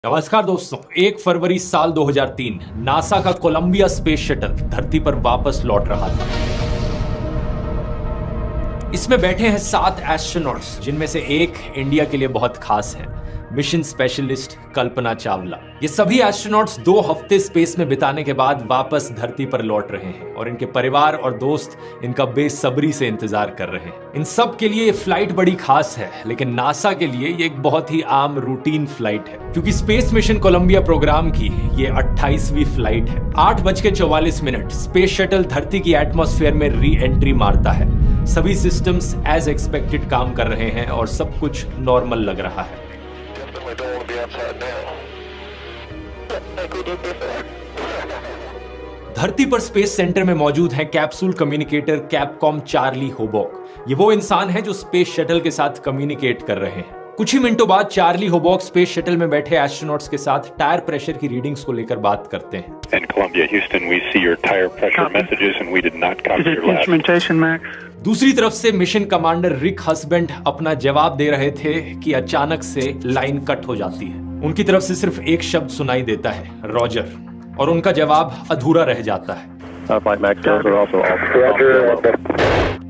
नमस्कार दोस्तों, 1 फरवरी साल 2003 नासा का कोलंबिया स्पेस शटल धरती पर वापस लौट रहा था। इसमें बैठे हैं 7 एस्ट्रोनॉट्स, जिनमें से एक इंडिया के लिए बहुत खास है, मिशन स्पेशलिस्ट कल्पना चावला। ये सभी एस्ट्रोनॉट्स 2 हफ्ते स्पेस में बिताने के बाद वापस धरती पर लौट रहे हैं और इनके परिवार और दोस्त इनका बेसब्री से इंतजार कर रहे हैं। इन सब के लिए ये फ्लाइट बड़ी खास है, लेकिन नासा के लिए ये एक बहुत ही आम रूटीन फ्लाइट है, क्योंकि स्पेस मिशन कोलंबिया प्रोग्राम की ये 28वीं फ्लाइट है। 8:44 स्पेस शटल धरती की एटमॉस्फेयर में री एंट्री मारता है। सभी सिस्टम्स एज एक्सपेक्टेड काम कर रहे हैं और सब कुछ नॉर्मल लग रहा है। धरती पर स्पेस सेंटर में मौजूद है कैप्सूल कम्युनिकेटर कैपकॉम चार्ली होबॉक। ये वो इंसान है जो स्पेस शटल के साथ कम्युनिकेट कर रहे हैं। कुछ ही मिनटों बाद चार्ली होबॉक स्पेस शटल में बैठे एस्ट्रोनॉट्स के साथ टायर प्रेशर की रीडिंग्स को लेकर बात करते हैं। Columbia, Houston, we see your tire pressure messages and we did not copy your last. Instrumentation, Max. दूसरी तरफ से मिशन कमांडर रिक हस्बैंड अपना जवाब दे रहे थे कि अचानक से लाइन कट हो जाती है। उनकी तरफ से सिर्फ एक शब्द सुनाई देता है, रॉजर, और उनका जवाब अधूरा रह जाता है।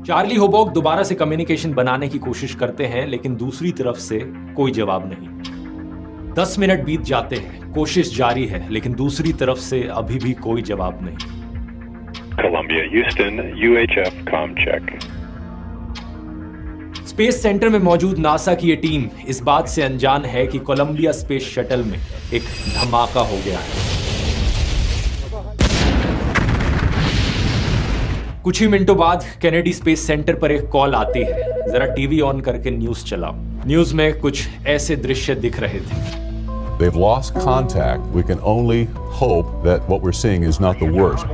चार्ली होबॉक दोबारा से कम्युनिकेशन बनाने की कोशिश करते हैं, लेकिन दूसरी तरफ से कोई जवाब नहीं। 10 मिनट बीत जाते हैं, कोशिश जारी है, लेकिन दूसरी तरफ से अभी भी कोई जवाब नहीं। Columbia, Houston, UHF com check. Space centre में मौजूद नासा की ये टीम इस बात से अनजान है कि कोलंबिया स्पेस शटल में एक धमाका हो गया है। कुछ ही मिनटों बाद कैनेडी स्पेस सेंटर पर एक कॉल आती है। जरा टीवी ऑन करके न्यूज चलाओ। न्यूज में कुछ ऐसे दृश्य दिख रहे थे। They've lost contact. We can only hope that what we're seeing is not the worst.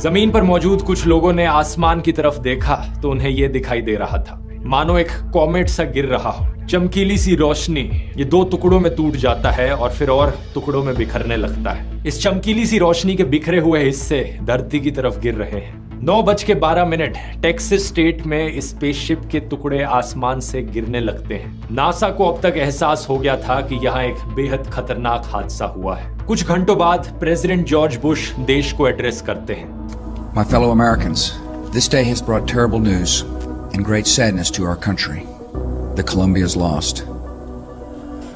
जमीन पर मौजूद कुछ लोगों ने आसमान की तरफ देखा तो उन्हें यह दिखाई दे रहा था मानो एक कॉमेट सा गिर रहा हो। चमकीली सी रोशनी ये 2 टुकड़ों में टूट जाता है और फिर और टुकड़ों में बिखरने लगता है। इस चमकीली सी रोशनी के बिखरे हुए हिस्से धरती की तरफ गिर रहे हैं। 9:12 टेक्सास स्टेट में स्पेसशिप के टुकड़े आसमान से गिरने लगते हैं। नासा को अब तक एहसास हो गया था कि यहाँ एक बेहद खतरनाक हादसा हुआ है। कुछ घंटों बाद प्रेसिडेंट जॉर्ज बुश देश को एड्रेस करते हैं। My fellow Americans, this day has brought terrible news and great sadness to our country. The Columbia is lost.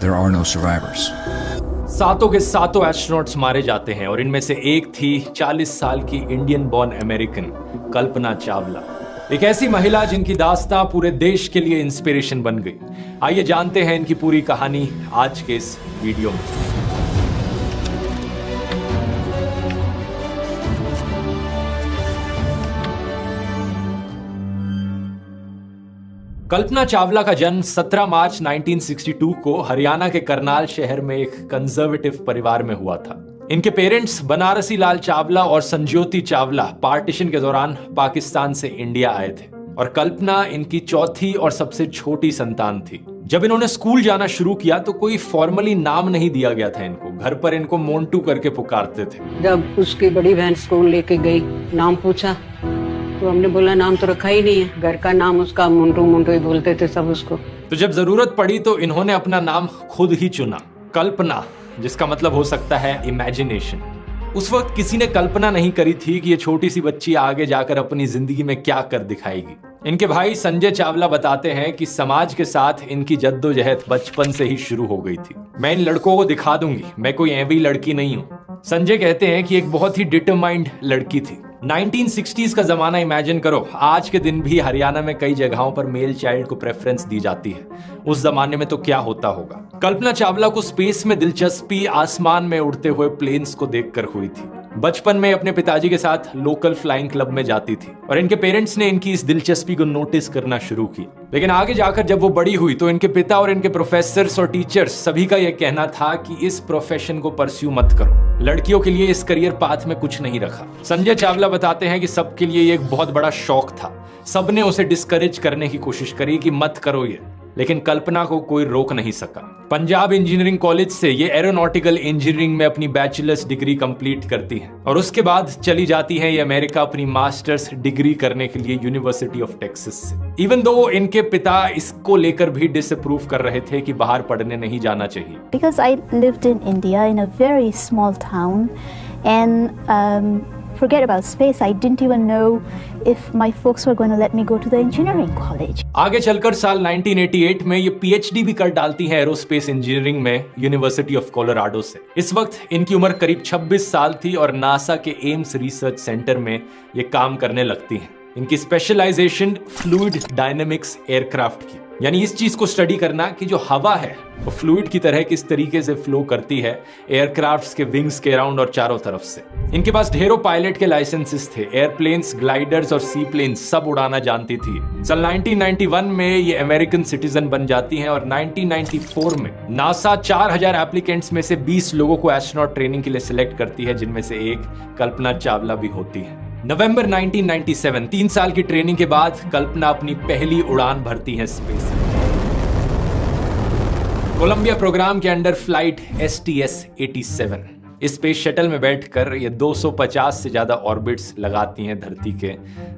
There are no survivors. सातों के सातों एस्ट्रोनॉट्स मारे जाते हैं और इनमें से एक थी 40 साल की Indian born American Kalpana Chawla, एक ऐसी महिला जिनकी दास्तां पूरे देश के लिए इंस्पिरेशन बन गई। आइए जानते हैं इनकी पूरी कहानी आज के इस वीडियो में। कल्पना चावला का जन्म 17 मार्च 1962 को हरियाणा के करनाल शहर में एक कंजर्वेटिव परिवार में हुआ था। इनके पेरेंट्स बनारसी लाल चावला और संज्योति चावला पार्टीशन के दौरान पाकिस्तान से इंडिया आए थे और कल्पना इनकी चौथी और सबसे छोटी संतान थी। जब इन्होंने स्कूल जाना शुरू किया तो कोई फॉर्मली नाम नहीं दिया गया था इनको। घर पर इनको मोंटू करके पुकारते थे। जब उसकी बड़ी बहन स्कूल लेके गई, नाम पूछा तो हमने बोला नाम तो रखा ही नहीं है। घर का नाम उसका मुंटू मुंटू ही बोलते थे सब उसको। तो जब जरूरत पड़ी तो इन्होंने अपना नाम खुद ही चुना, कल्पना, जिसका मतलब हो सकता है इमेजिनेशन। उस वक्त किसी ने कल्पना नहीं करी थी कि ये छोटी सी बच्ची आगे जाकर अपनी जिंदगी में क्या कर दिखाएगी। इनके भाई संजय चावला बताते हैं कि समाज के साथ इनकी जद्दोजहद बचपन से ही शुरू हो गई थी। मैं इन लड़कों को दिखा दूंगी, मैं कोई ऐवी लड़की नहीं हूँ। संजय कहते हैं कि एक बहुत ही डिटरमाइंड लड़की थी। 1960s का जमाना इमेजिन करो। आज के दिन भी हरियाणा में कई जगहों पर मेल चाइल्ड को प्रेफरेंस दी जाती है। उस जमाने में तो क्या होता होगा। कल्पना चावला को स्पेस में दिलचस्पी आसमान में उड़ते हुए प्लेन्स को देखकर हुई थी। बचपन में अपने पिताजी के साथ लोकल फ्लाइंग क्लब में जाती थी और इनके पेरेंट्स ने इनकी इस दिलचस्पी को नोटिस करना शुरू किया। लेकिन आगे जाकर जब वो बड़ी हुई तो इनके पिता और इनके प्रोफेसर्स और टीचर्स सभी का यह कहना था कि इस प्रोफेशन को परस्यू मत करो, लड़कियों के लिए इस करियर पाथ में कुछ नहीं रखा। संजय चावला बताते हैं कि सबके लिए ये एक बहुत बड़ा शौक था। सबने उसे डिस्करेज करने की कोशिश करी कि मत करो ये, लेकिन कल्पना को कोई रोक नहीं सका। पंजाब इंजीनियरिंग कॉलेज से ये एरोनॉटिकल इंजीनियरिंग में अपनी बैचलर्स डिग्री कंप्लीट करती हैं और उसके बाद चली जाती हैं ये अमेरिका अपनी मास्टर्स डिग्री करने के लिए यूनिवर्सिटी ऑफ टेक्सास से। इवन दो इनके पिता इसको लेकर भी डिसअप्रूव कर रहे थे कि बाहर पढ़ने नहीं जाना चाहिए। Because I lived in India in a very small town and forget about space, I didn't even know if my folks were going to let me go to the engineering college. आगे चलकर साल 1988 में ये PhD भी कर डालती हैं aerospace engineering में यूनिवर्सिटी ऑफ कोलोराडो से। इस वक्त इनकी उम्र करीब 26 साल थी और नासा के एम्स रिसर्च सेंटर में ये काम करने लगती हैं। इनकी स्पेशलाइजेशन फ्लूइड डायनेमिक्स एयरक्राफ्ट की, यानी इस चीज को स्टडी करना कि जो हवा है वो फ्लूइड की तरह किस तरीके से फ्लो करती है एयरक्राफ्ट्स के विंग्स के अराउंड और चारों तरफ से। इनके पास ढेरों पायलट के लाइसेंसेस थे, एयरप्लेन्स, ग्लाइडर्स और सी प्लेन्स सब उड़ाना जानती थी। साल 1991 में ये अमेरिकन सिटीजन बन जाती हैं और 1994 में नासा 4000 एप्लीकेंट्स में से 20 लोगों को एस्ट्रोनॉट ट्रेनिंग के लिए सिलेक्ट करती है, जिनमें से एक कल्पना चावला भी होती है। नवंबर 1997, 3 साल की ट्रेनिंग के बाद कल्पना अपनी पहली उड़ान भरती है स्पेस। कोलंबिया प्रोग्राम के अंडर फ्लाइट STS-87 इस स्पेस शटल में बैठकर ये 250 से ज्यादा ऑर्बिट्स लगाती हैं धरती के,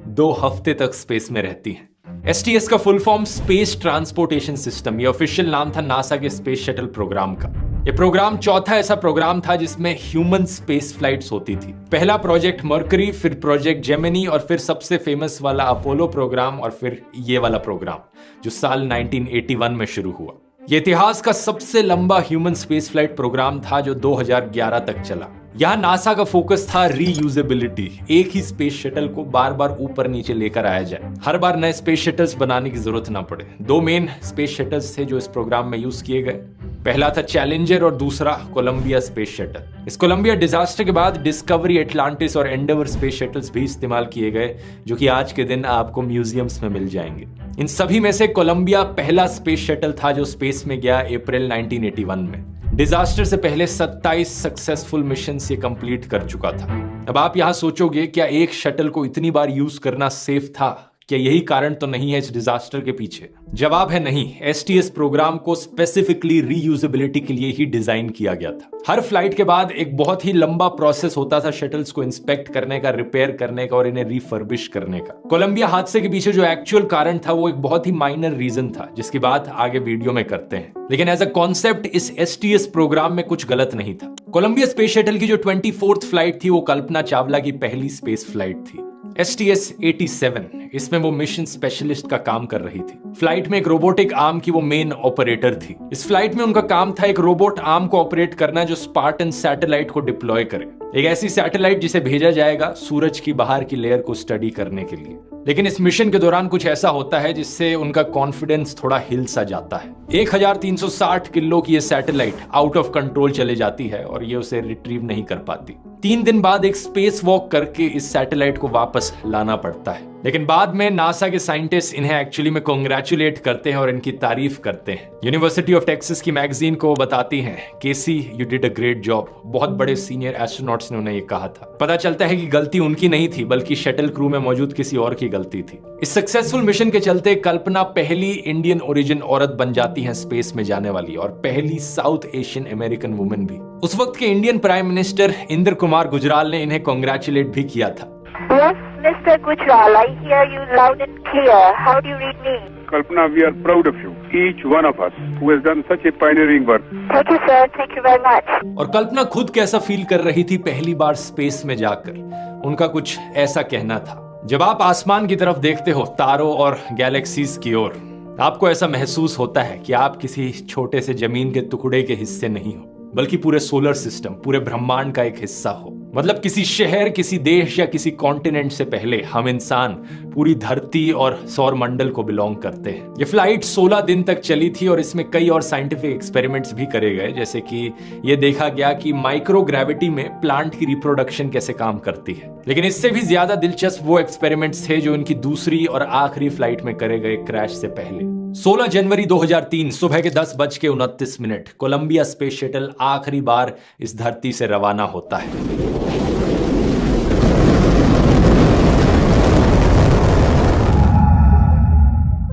2 हफ्ते तक स्पेस में रहती हैं। STS का full form space transportation system, ये ऑफिशियल नाम था नासा के स्पेस शटल प्रोग्राम का। ये प्रोग्राम चौथा ऐसा प्रोग्राम था जिसमें ह्यूमन स्पेस फ्लाइट्स होती थी। पहला प्रोजेक्ट मर्करी, फिर प्रोजेक्ट जेमिनी और फिर सबसे फेमस वाला अपोलो प्रोग्राम और फिर ये वाला प्रोग्राम जो साल 1981 में शुरू हुआ। ये इतिहास का सबसे लंबा ह्यूमन स्पेस फ्लाइट प्रोग्राम था जो 2011 तक चला। यहाँ नासा का फोकस था रीयूजेबिलिटी, एक ही स्पेस शटल को बार बार ऊपर नीचे लेकर आया जाए, हर बार नए स्पेस शटल्स बनाने की जरूरत ना पड़े। 2 मेन स्पेस शटल्स थे जो इस प्रोग्राम में यूज किए गए। पहला था चैलेंजर और दूसरा कोलंबिया स्पेस शटल। इस कोलंबिया डिजास्टर के बाद डिस्कवरी, एटलांटिस और एंडेवर स्पेस शटल्स भी इस्तेमाल किए गए, जो कि आज के दिन आपको म्यूजियम्स में मिल जाएंगे। इन सभी में से कोलंबिया पहला स्पेस शटल था जो स्पेस में गया अप्रैल 1981 में। डिजास्टर से पहले 27 सक्सेसफुल मिशन ये कंप्लीट कर चुका था। अब आप यहां सोचोगे क्या एक शटल को इतनी बार यूज करना सेफ था? क्या यही कारण तो नहीं है इस डिजास्टर के पीछे? जवाब है नहीं। STS प्रोग्राम को स्पेसिफिकली रीयूजेबिलिटी के लिए ही डिजाइन किया गया था। हर फ्लाइट के बाद एक बहुत ही लंबा प्रोसेस होता था शटल्स को इंस्पेक्ट करने का, रिपेयर करने का और इन्हें रिफर्बिश करने का। कोलंबिया हादसे के पीछे जो एक्चुअल कारण था वो एक बहुत ही माइनर रीजन था, जिसकी बात आगे वीडियो में करते हैं। लेकिन एज अ कॉन्सेप्ट इस STS प्रोग्राम में कुछ गलत नहीं था। कोलंबिया स्पेस शटल की जो 24th फ्लाइट थी वो कल्पना चावला की पहली स्पेस फ्लाइट थी। STS-87 इसमें वो मिशन स्पेशलिस्ट का काम कर रही थी। फ्लाइट में एक रोबोटिक आर्म की वो मेन ऑपरेटर थी। इस फ्लाइट में उनका काम था एक रोबोट आर्म को ऑपरेट करना जो स्पार्टन सैटेलाइट को डिप्लॉय करे, एक ऐसी सैटेलाइट जिसे भेजा जाएगा सूरज की बाहर की लेयर को स्टडी करने के लिए। लेकिन इस मिशन के दौरान कुछ ऐसा होता है जिससे उनका कॉन्फिडेंस थोड़ा हिल सा जाता है। 1360 किलो की ये सैटेलाइट आउट ऑफ कंट्रोल चले जाती है और ये उसे रिट्रीव नहीं कर पाती। 3 दिन बाद एक स्पेस वॉक करके इस सैटेलाइट को वापस लाना पड़ता है। लेकिन बाद में नासा के साइंटिस्ट इन्हें एक्चुअली में कांग्रेचुलेट करते हैं और इनकी तारीफ करते हैं। यूनिवर्सिटी ऑफ टेक्सास की मैगजीन को बताती हैं, Casey you did a great job. बहुत बड़े सीनियर एस्ट्रोनॉट्स ने उन्हें ये कहा था। पता चलता है कि गलती उनकी नहीं थी बल्कि शटल क्रू में मौजूद किसी और की गलती थी। इस सक्सेसफुल मिशन के चलते कल्पना पहली इंडियन ओरिजिन औरत बन जाती है स्पेस में जाने वाली और पहली साउथ एशियन अमेरिकन वुमेन भी। उस वक्त के Indian prime minister Indra Kumar Gujral ने इन्हें कांग्रेचुलेट भी किया था। Yes, Mr. Gujral, I hear you loud and clear. How do you read me? Kalpana, we are proud of you, each one of us who has done such a pioneering work. Thank you, sir. Thank you very much. और कल्पना खुद कैसा feel कर रही थी पहली बार space में जाकर? उनका कुछ ऐसा कहना था। जब आप आसमान की तरफ देखते हो, तारों और गैलेक्सीज की ओर, आपको ऐसा महसूस होता है कि आप किसी छोटे से जमीन के टुकड़े के हिस्से नहीं हो, बल्कि पूरे सोलर सिस्टम, पूरे ब्रह्मांड का एक हिस्सा हो। मतलब किसी शहर, किसी देश या किसी कॉन्टिनेंट से पहले हम इंसान पूरी धरती और सौर मंडल को बिलोंग करते हैं। ये फ्लाइट 16 दिन तक चली थी और इसमें कई और साइंटिफिक एक्सपेरिमेंट्स भी करे गए, जैसे कि ये देखा गया कि माइक्रो ग्रेविटी में प्लांट की रिप्रोडक्शन कैसे काम करती है। लेकिन इससे भी ज्यादा दिलचस्प वो एक्सपेरिमेंट्स थे जो इनकी दूसरी और आखिरी फ्लाइट में करे गए क्रैश से पहले। 16 जनवरी 2003 सुबह के 10:29 कोलंबिया स्पेस शटल आखिरी बार इस धरती से रवाना होता है।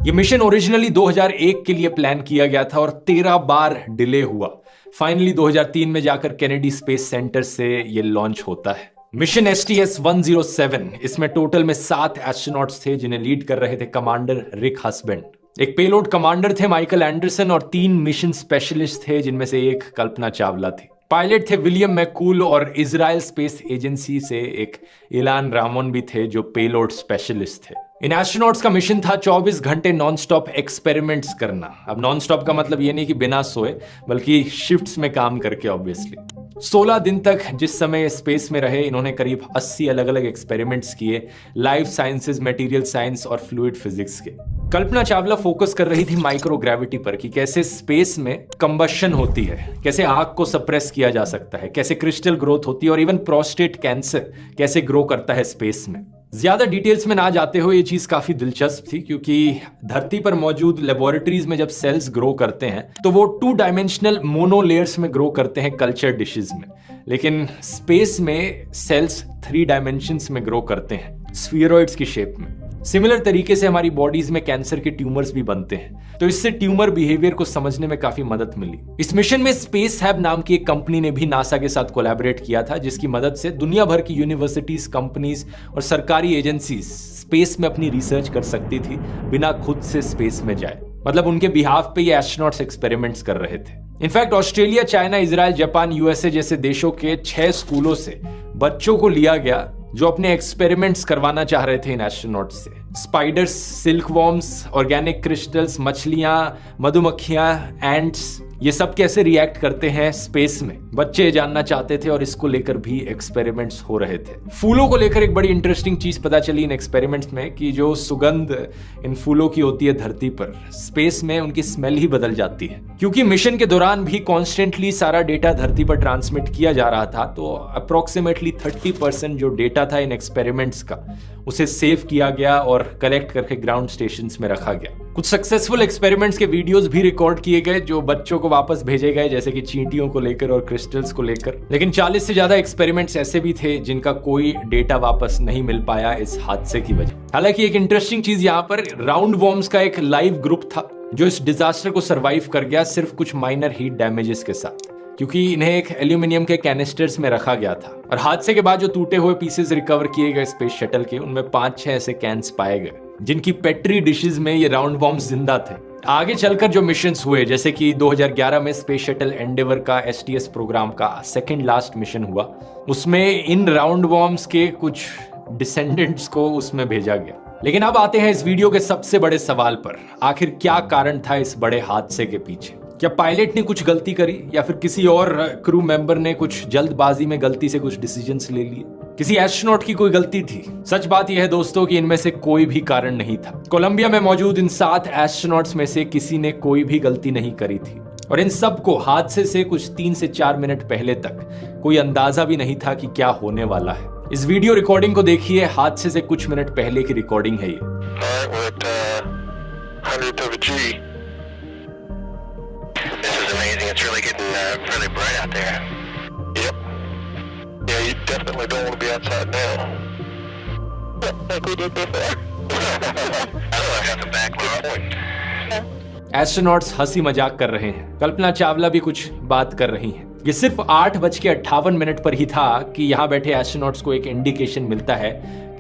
ये मिशन ओरिजिनली 2001 के लिए प्लान किया गया था और 13 बार डिले हुआ। फाइनली 2003 में जाकर केनेडी स्पेस सेंटर से ये लॉन्च होता है। मिशन STS-107, इसमें टोटल में 7 एस्ट्रोनॉट्स थे जिन्हें लीड कर रहे थे कमांडर रिक हस्बैंड। एक पेलोड कमांडर थे माइकल एंडरसन और 3 मिशन स्पेशलिस्ट थे जिनमें से एक कल्पना चावला थी। पायलट थे विलियम मैककूल और इजराइल स्पेस एजेंसी से एक इलान रामोन भी थे जो पेलोड स्पेशलिस्ट थे। इन एस्ट्रोनॉट्स का मिशन था 24 घंटे नॉनस्टॉप एक्सपेरिमेंट्स करना। अब नॉनस्टॉप का मतलब ये नहीं कि बिना सोए, बल्कि शिफ्ट्स में काम करके ऑब्वियसली। 16 दिन तक जिस समय स्पेस में रहे इन्होंने करीब 80 अलग अलग एक्सपेरिमेंट्स किए, लाइफ साइंसेज, मटेरियल साइंस और फ्लूइड फिजिक्स के। कल्पना चावला फोकस कर रही थी माइक्रोग्रेविटी पर कि कैसे स्पेस में कंबशन होती है, कैसे आग को सप्रेस किया जा सकता है, कैसे क्रिस्टल ग्रोथ होती है और इवन प्रोस्टेट कैंसर कैसे ग्रो करता है स्पेस में। ज्यादा डिटेल्स में ना जाते हुए ये चीज काफी दिलचस्प थी क्योंकि धरती पर मौजूद लेबोरेटरीज में जब सेल्स ग्रो करते हैं तो वो 2 डायमेंशनल मोनो लेयर्स में ग्रो करते हैं कल्चर डिशेस में, लेकिन स्पेस में सेल्स 3 डायमेंशंस में ग्रो करते हैं स्फीयरॉइड्स की शेप में। सिमिलर तरीके से हमारी बॉडीज में कैंसर के ट्यूमर्स भी बनते हैं, तो इससे ट्यूमर बिहेवियर को समझने में काफी मदद मिली। इस मिशन में स्पेस हैब नाम की एक कंपनी ने भी नासा के साथ कोलैबोरेट किया था जिसकी मदद से दुनिया भर की यूनिवर्सिटीज, कंपनीज और सरकारी एजेंसीज स्पेस में अपनी रिसर्च कर सकती थी बिना खुद से स्पेस में जाए। मतलब उनके बिहाफ पे ये एस्ट्रोनॉट्स एक्सपेरिमेंट्स कर रहे थे। In fact Australia, China, Israel, Japan, USA जैसे देशों के 6 स्कूलों से बच्चों को लिया गया जो अपने एक्सपेरिमेंट्स करवाना चाह रहे थे इन एस्ट्रोनॉट्स से। Spiders, silk worms, organic crystals, मछलियां, मधुमक्खियां, एंट्स, ये सब कैसे रिएक्ट करते हैं स्पेस में, बच्चे जानना चाहते थे और इसको लेकर भी एक्सपेरिमेंट्स हो रहे थे। फूलों को लेकर एक बड़ी इंटरेस्टिंग चीज पता चली इन एक्सपेरिमेंट्स में कि जो सुगंध इन फूलों की होती है धरती पर, स्पेस में उनकी स्मेल ही बदल जाती है। क्योंकि मिशन के दौरान भी कॉन्स्टेंटली सारा डेटा धरती पर ट्रांसमिट किया जा रहा था, तो अप्रोक्सीमेटली 30% जो डेटा था इन एक्सपेरिमेंट्स का उसे सेव किया गया और कलेक्ट करके ग्राउंड स्टेशंस में रखा गया। कुछ सक्सेसफुल एक्सपेरिमेंट्स के वीडियोस भी रिकॉर्ड किए गए जो बच्चों को वापस भेजे गए, जैसे कि चींटियों को लेकर और क्रिस्टल्स को लेकर। लेकिन 40 से ज्यादा एक्सपेरिमेंट्स ऐसे भी थे जिनका कोई डेटा वापस नहीं मिल पाया इस हादसे की वजह। हालांकि एक इंटरेस्टिंग चीज यहाँ पर राउंड वॉर्म्स का एक लाइव ग्रुप था जो इस डिजास्टर को सर्वाइव कर गया सिर्फ कुछ माइनर हीट डैमेजेस के साथ, क्योंकि इन्हें एक एल्यूमिनियम के कैनिस्टर्स में रखा गया था। और हादसे के बाद जो टूटे हुए पीसेस रिकवर किए गए स्पेस शटल के, उनमें 5-6 ऐसे कैंस पाए गए जिनकी पेट्री डिशेस में ये राउंड वॉर्म्स जिंदा थे। आगे चलकर जो मिशंस हुए, जैसे कि 2011 में स्पेस शटल एंडेवर का STS प्रोग्राम का सेकंड लास्ट मिशन हुआ, उसमें इन राउंड वॉर्म्स के कुछ डिसेंडेंट्स को उसमें भेजा गया। लेकिन अब आते हैं इस वीडियो के सबसे बड़े सवाल पर, आखिर क्या कारण था इस बड़े हादसे के पीछे? क्या पायलट ने कुछ गलती करी या फिर किसी और क्रू मेंबर ने कुछ जल्दबाजी में गलती से कुछ डिसीजंस ले लिए? किसी एस्ट्रोनॉट की कोई गलती थी? सच बात यह है दोस्तों कि इनमें से कोई भी कारण नहीं था। कोलंबिया में मौजूद इन 7 एस्ट्रोनॉट्स में से किसी ने कोई भी गलती नहीं करी थी और इन सबको हादसे से कुछ 3 से 4 मिनट पहले तक कोई अंदाजा भी नहीं था कि क्या होने वाला है। इस वीडियो रिकॉर्डिंग को देखिए, हादसे से कुछ मिनट पहले की रिकॉर्डिंग है ये। Definitely don't want to be outside now. Like we did before. I have to back my point. Astronauts हंसी मजाक कर रहे हैं, कल्पना चावला भी कुछ बात कर रही हैं। ये सिर्फ 8:58 पर ही था कि यहाँ बैठे एस्ट्रोनॉट्स को एक इंडिकेशन मिलता है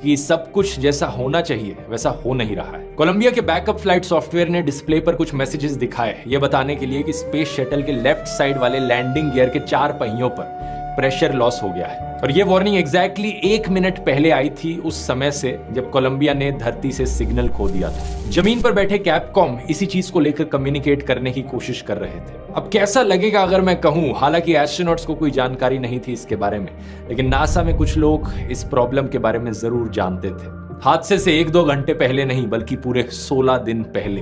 कि सब कुछ जैसा होना चाहिए वैसा हो नहीं रहा है। कोलंबिया के बैकअप फ्लाइट सॉफ्टवेयर ने डिस्प्ले पर कुछ मैसेजेस दिखाए, ये बताने के लिए कि स्पेस शटल के लेफ्ट साइड वाले लैंडिंग गियर के 4 पहियों पर प्रेशर लॉस हो गया है। और ये वार्निंग एग्जैक्टली 1 मिनट पहले आई थी, उस समय से जब कोलंबिया ने धरती से सिग्नल खो दिया था। जमीन पर बैठे कैपकॉम इसी चीज को लेकर कम्युनिकेट करने की कोशिश कर रहे थे। अब कैसा लगेगा अगर मैं कहूं, हालांकि एस्ट्रोनॉट्स को कोई जानकारी नहीं थी इसके बारे में, लेकिन नासा में कुछ लोग इस प्रॉब्लम के बारे में जरूर जानते थे। हादसे से 1-2 घंटे पहले नहीं, बल्कि पूरे 16 दिन पहले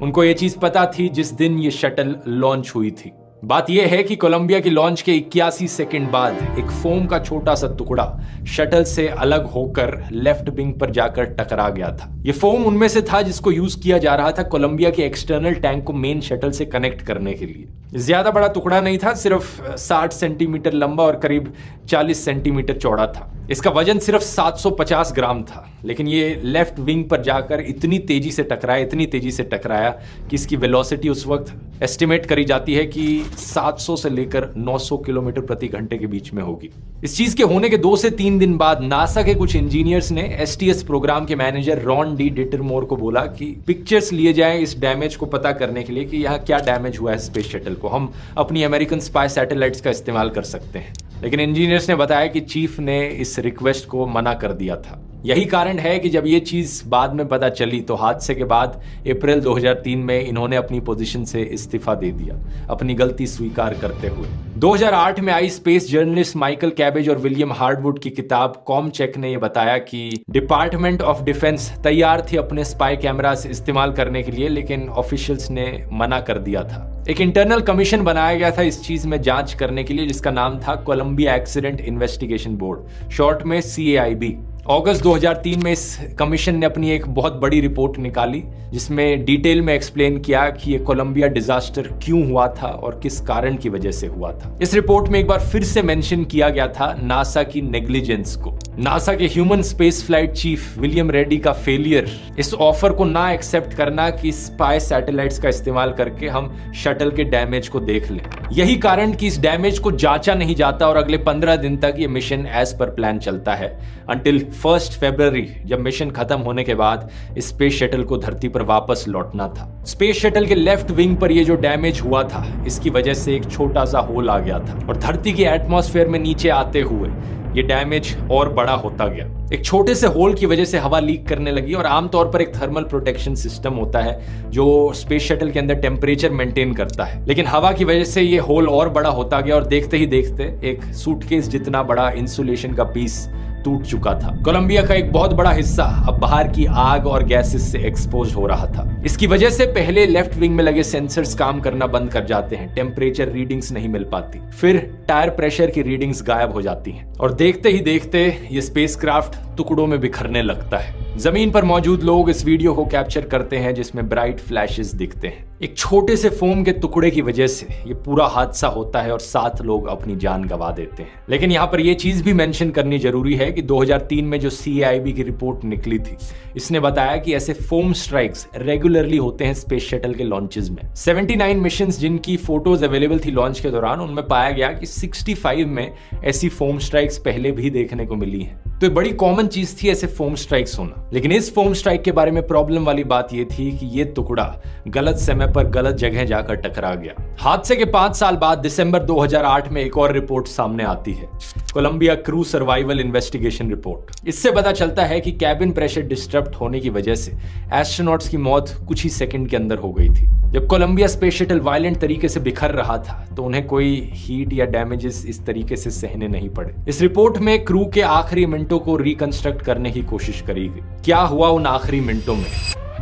उनको ये चीज पता थी जिस दिन ये शटल लॉन्च हुई थी। बात यह है कि कोलंबिया की लॉन्च के 81 सेकंड बाद एक फोम का छोटा सा टुकड़ा शटल से अलग होकर लेफ्ट विंग पर जाकर टकरा गया था। यह फोम उनमें से था जिसको यूज किया जा रहा था कोलंबिया के एक्सटर्नल टैंक को मेन शटल से कनेक्ट करने के लिए। ज्यादा बड़ा टुकड़ा नहीं था, सिर्फ 60 सेंटीमीटर लंबा और करीब 40 सेंटीमीटर चौड़ा था। इसका वजन सिर्फ 750 ग्राम था, लेकिन ये लेफ्ट विंग पर जाकर इतनी तेजी से टकराया कि इसकी वेलोसिटी उस वक्त एस्टिमेट करी जाती है कि 700 से लेकर 900 किलोमीटर प्रति घंटे के बीच में होगी। इस चीज के होने के 2 से 3 दिन बाद नासा के कुछ इंजीनियर्स ने एसटीएस प्रोग्राम के मैनेजर रॉन डी डिटरमोर को बोला कि पिक्चर्स लिए जाएं इस डैमेज को पता करने के लिए कि यहाँ क्या डैमेज हुआ है स्पेस शटल को। हम अपनी अमेरिकन स्पाई सैटेलाइट्स का इस्तेमाल कर सकते हैं। लेकिन इंजीनियर्स ने बताया कि चीफ ने इस रिक्वेस्ट को मना कर दिया था। यही कारण है कि जब ये चीज बाद में पता चली तो हादसे के बाद अप्रैल 2003 में इन्होंने अपनी पोजीशन से इस्तीफा दे दिया, अपनी गलती स्वीकार करते हुए। 2008 में आई स्पेस जर्नलिस्ट माइकल कैबेज और विलियम हार्डवुड की किताब कॉमचेक ने यह बताया कि डिपार्टमेंट ऑफ डिफेंस तैयार थी अपने स्पाई कैमरास इस्तेमाल करने के लिए, लेकिन ऑफिशियल्स ने मना कर दिया था। एक इंटरनल कमीशन बनाया गया था इस चीज में जांच करने के लिए, जिसका नाम था Columbia accident investigation board, short में CAIB। अगस्त 2003 में इस कमीशन ने अपनी एक बहुत बड़ी रिपोर्ट निकाली जिसमें डिटेल में एक्सप्लेन किया कि ये कोलंबिया डिजास्टर क्यों हुआ था और किस कारण की वजह से हुआ था। इस रिपोर्ट में एक बार फिर से मेंशन किया गया था नासा की नेग्लिजेंस को, नासा के human space flight chief William Reddy का फेलियर, इस ऑफर को ना एक्सेप्ट करना कि स्पाई सैटेलाइट्स का इस्तेमाल करके हम शटल के डैमेज को देख लें। यही कारण कि इस डैमेज को जांचा नहीं जाता और अगले 15 दिन तक ये मिशन एज पर प्लान चलता है, अंटिल 1 फरवरी जब मिशन खत्म होने के बाद स्पेस शटल को धरती पर वापस लौटना था। स्पेस शटल के लेफ्ट विंग पर ये जो डैमेज हुआ था इसकी वजह से एक छोटा सा होल आ गया था और धरती के एटमॉस्फेयर में नीचे आते हुए ये डैमेज और बड़ा होता गया। एक छोटे से होल की वजह से हवा लीक करने लगी और आमतौर पर एक थर्मल प्रोटेक्शन सिस्टम होता है जो स्पेस शटल के अंदर टेम्परेचर मेंटेन करता है, लेकिन हवा की वजह से ये होल और बड़ा होता गया और देखते ही देखते एक सूटकेस जितना बड़ा इंसुलेशन का पीस टूट चुका था। कोलंबिया का एक बहुत बड़ा हिस्सा अब बाहर की आग और गैसेस से एक्सपोज हो रहा था। इसकी वजह से पहले लेफ्ट विंग में लगे सेंसर्स काम करना बंद कर जाते हैं, टेम्परेचर रीडिंग्स नहीं मिल पाती, फिर टायर प्रेशर की रीडिंग्स गायब हो जाती हैं और देखते ही देखते ये स्पेसक्राफ्ट टुकड़ों में बिखरने लगता है। जमीन पर मौजूद लोग इस वीडियो को कैप्चर करते हैं जिसमें ब्राइट फ्लैशेस दिखते हैं। एक छोटे से फोम के टुकड़े की वजह से ये पूरा हादसा होता है और 7 लोग अपनी जान गंवा देते हैं। लेकिन यहाँ पर यह चीज भी मेंशन करनी जरूरी है कि 2003 में जो CAIB की रिपोर्ट निकली थी इसने बताया कि ऐसे फोम स्ट्राइक्स रेगुलरली होते हैं स्पेस शटल के लॉन्चेस में। 79 मिशंस जिनकी फोटोज अवेलेबल थी लॉन्च के दौरान, उनमें पाया गया कि 65 में ऐसी फोम स्ट्राइक्स पहले भी देखने को मिली हैं। तो बड़ी कॉमन चीज थी ऐसे फोम स्ट्राइक्स होना। लेकिन इस फोम स्ट्राइक के बारे में प्रॉब्लम वाली बात यह थी कि यह टुकड़ा गलत समय पर गलत जगह जाकर टकरा गया। हादसे के 5 साल बाद दिसंबर 2008 में एक और रिपोर्ट सामने आती है, Columbia crew survival investigation report. इससे पता चलता है कि कैबिन प्रेशर डिस्टर्ब होने की वजह से एस्ट्रोनॉट्स की मौत कुछ ही सेकंड के अंदर हो गई थी। जब कोलंबिया स्पेस शटल वायलेंट तरीके से बिखर रहा था तो उन्हें कोई हीट या डैमेजेस इस तरीके से सहने नहीं पड़े। इस रिपोर्ट में क्रू के आखिरी मिनटों को रिकंस्ट्रक्ट करने की कोशिश करी गई। क्या हुआ उन आखिरी मिनटों में?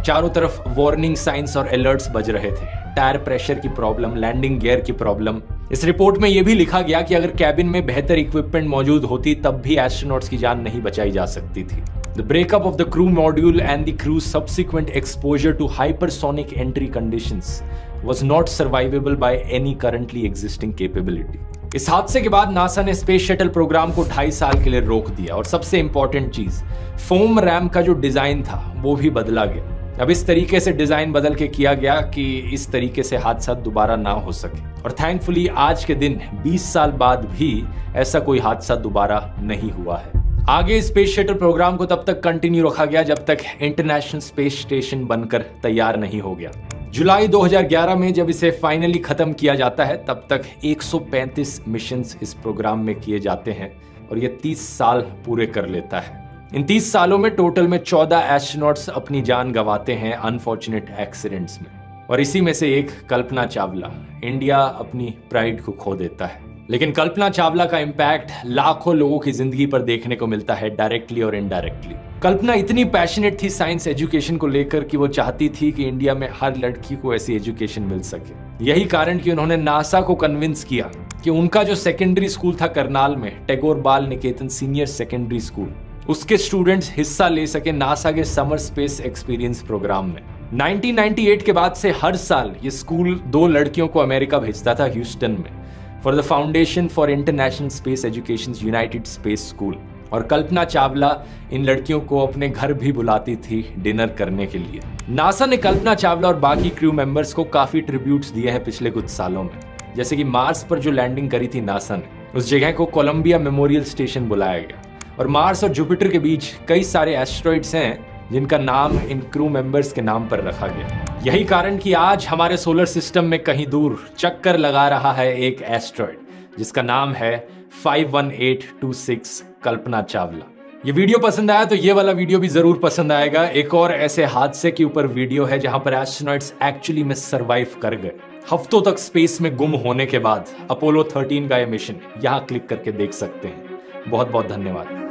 चारों तरफ वार्निंग साइंस और अलर्ट्स बज रहे थे, टायर प्रेशर की प्रॉब्लम, लैंडिंग गियर की प्रॉब्लम। इस रिपोर्ट में यह भी लिखा गया कि अगर कैबिन में बेहतर इक्विपमेंट मौजूद होती तब भी एस्ट्रोनॉट्स की जान नहीं बचाई जा सकती थी। The breakup of the crew module and the crew's subsequent exposure to hypersonic entry conditions was not survivable by any currently existing capability. इस हादसे के बाद नासा ने स्पेस शटल प्रोग्राम को 2.5 साल के लिए रोक दिया और सबसे इंपॉर्टेंट चीज, फोम रैम का जो डिजाइन था वो भी बदला गया। अब इस तरीके से डिजाइन बदल के किया गया कि इस तरीके से हादसा दोबारा ना हो सके। और थैंकफुली आज के दिन 20 साल बाद भी ऐसा कोई हादसा दोबारा नहीं हुआ है। आगे स्पेस शटल प्रोग्राम को तब तक कंटिन्यू रखा गया जब तक इंटरनेशनल स्पेस स्टेशन बनकर तैयार नहीं हो गया। जुलाई 2011 में जब इसे फाइनली खत्म किया जाता है तब तक 135 मिशंस इस प्रोग्राम में किए जाते हैं और ये 30 साल पूरे कर लेता है। इन 30 सालों में टोटल में 14 एस्ट्रोनॉट्स अपनी जान गंवाते हैं अनफॉर्चुनेट एक्सीडेंट्स में, और इसी में से एक कल्पना चावला। इंडिया अपनी प्राइड को खो देता है, लेकिन कल्पना चावला का इम्पैक्ट लाखों लोगों की जिंदगी पर देखने को मिलता है, डायरेक्टली और इनडायरेक्टली। कल्पना इतनी पैशनेट थी साइंस एजुकेशन को लेकर कि वो चाहती थी कि इंडिया में हर लड़की को ऐसी एजुकेशन मिल सके। यही कारण कि उन्होंने नासा को कन्विंस किया कि उनका जो सेकेंडरी स्कूल था करनाल में, टैगोर बाल निकेतन सीनियर सेकेंडरी स्कूल, उसके स्टूडेंट्स हिस्सा ले सके नासा के समर स्पेस एक्सपीरियंस प्रोग्राम में। 1998 के बाद से हर साल ये स्कूल 2 लड़कियों को अमेरिका भेजता था ह्यूस्टन में, for the foundation for international space education United space school. और कल्पना चावला इन लड़कियों को अपने घर भी बुलाती थी डिनर करने के लिए। नासा ने कल्पना चावला और बाकी क्रू मेंबर्स को काफी ट्रिब्यूट्स दिए हैं पिछले कुछ सालों में, जैसे कि मार्स पर जो लैंडिंग करी थी नासा ने, उस जगह को कोलंबिया मेमोरियल स्टेशन बुलाया गया। और मार्स और जुपिटर के बीच कई सारे एस्ट्रॉइड्स हैं जिनका नाम इन क्रू मेंबर्स के नाम पर रखा गया। यही कारण कि आज हमारे सोलर सिस्टम में कहीं दूर चक्कर लगा रहा है एक एस्ट्रॉइड जिसका नाम है 51826 कल्पना चावला। ये वीडियो पसंद आया तो ये वाला वीडियो भी जरूर पसंद आएगा। एक और ऐसे हादसे के ऊपर वीडियो है जहां पर एस्ट्रोनॉट्स एक्चुअली में सरवाइव कर गए हफ्तों तक स्पेस में गुम होने के बाद। अपोलो 13 का ये मिशन यहां क्लिक करके देख सकते हैं। बहुत बहुत धन्यवाद।